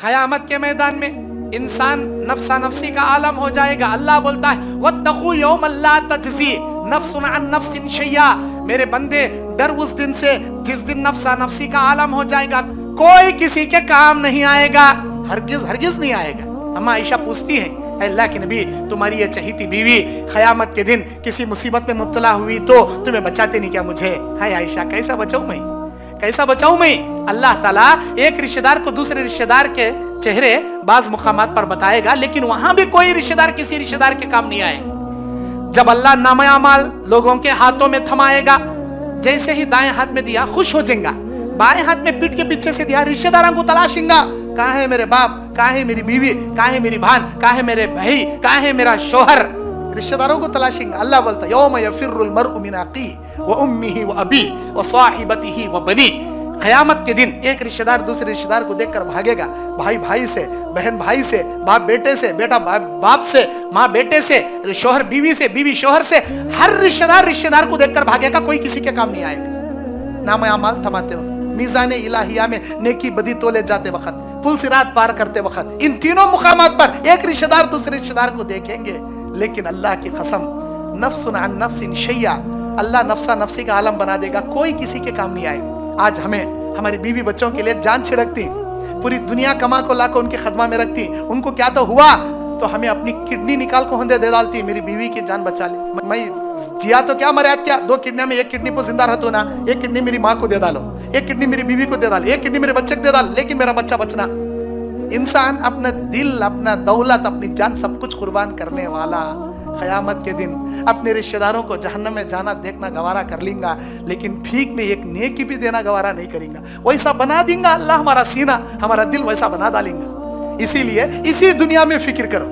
قیامت کے میدان میں انسان نفسا نفسی کا عالم ہو جائے گا. اللہ بولتا ہے وَاتَّقُوا يَوْمًا لَا تَجْزِي نَفْسٌ عَن نَفْسٍ شَيْئًا. میرے بندے ڈر اس دن سے جس دن نفسا نفسی کا عالم ہو جائے گا, کوئی کسی کے کام نہیں آئے گا, ہرگز ہرگز نہیں آئے گا. اما عائشہ پوچھتی ہیں اے اللہ کے نبی, تمہاری یہ چہیتی بیوی قیامت کے دن کسی مصیبت میں مبتلا ہوئی تو تمہیں بچاتے نہیں کیا مجھے؟ ہے عائشہ کیسا بچاؤں میں, کیسا بچاؤں میں؟ اللہ تعالیٰ ایک رشتہ دار کو دوسرے رشتہ دار کے چہرے بعض مقامات پر بتائے گا, لیکن وہاں بھی کوئی رشتہ دار کسی رشتہ دار کے کام نہیں آئے. جب اللہ نامہ اعمال لوگوں کے ہاتھوں میں تھمائے گا, جیسے ہی دائیں ہاتھ میں دیا خوش ہو جائیں گا, بائیں ہاتھ میں پیٹ کے پیچھے سے دیا رشتہ داروں کو تلاشیں گا. کہاں ہے میرے باپ, کہاں ہے میری بیوی, کہاں ہے میری بہن, کہاں ہے میرے بھائی, کہاں ہے میرا شوہر؟ رشتہ داروں کو تلاشیں گا. اللہ بولتا یوم یفر المرء من اخیہ وامہ وابیہ وصاحبتہ وبنیہ. قیامت کے دن ایک رشتہ دار دوسرے رشتہ دار کو دیکھ کر بھاگے گا, بھائی بھائی سے, بہن بھائی سے, باپ بیٹے سے, بیٹا باپ سے, ماں بیٹے سے, شوہر بیوی سے, بیوی شوہر سے. ہر رشتہ دار کو دیکھ کر بھاگے گا, کوئی کسی کے کام نہیں آئے گا. نامہ اعمال تھماتے وقت, میزان الہیہ میں نیکی بدی تولے جاتے وقت, پل صراط پار کرتے وقت, ان تینوں مقامات پر ایک رشتہ دار دوسرے رشتہ دار کو دیکھیں گے. لیکن اللہ کی قسم نفس عن نفس شیئا, اللہ نفسا نفسی کا عالم بنا دے گا, کوئی کسی کے کام نہیں آئے. آج ہمیں ہماری بیوی بچوں کے لیے جان چھڑکتی, پوری دنیا کما کو لا کو ان کے خدمہ میں رکھتی, ان کو کیا تو ہوا تو ہمیں اپنی کڈنی نکال کو ہندے دے ڈالتی, میری بیوی کی جان بچا لی. میں جیا تو کیا مراد کیا, 2 کڈنیاں میں 1 کڈنی کو زندہ رہتو نا, 1 کڈنی میری ماں کو دے ڈالو, 1 کڈنی میری بیوی کو دے ڈالو, 1 کڈنی میرے بچے کو دے ڈال, لیکن میرا بچہ بچنا. انسان اپنا دل, اپنا دولت, اپنی جان سب کچھ قربان کرنے والا قیامت کے دن اپنے رشتہ داروں کو جہنم میں جانا دیکھنا گوارا کر لیں گا, لیکن بھیک میں ایک نیکی بھی دینا گوارا نہیں کریں گا. ویسا بنا دیں گا اللہ, ہمارا سینہ ہمارا دل ویسا بنا ڈالیں گا. اسی لیے اسی دنیا میں فکر کرو.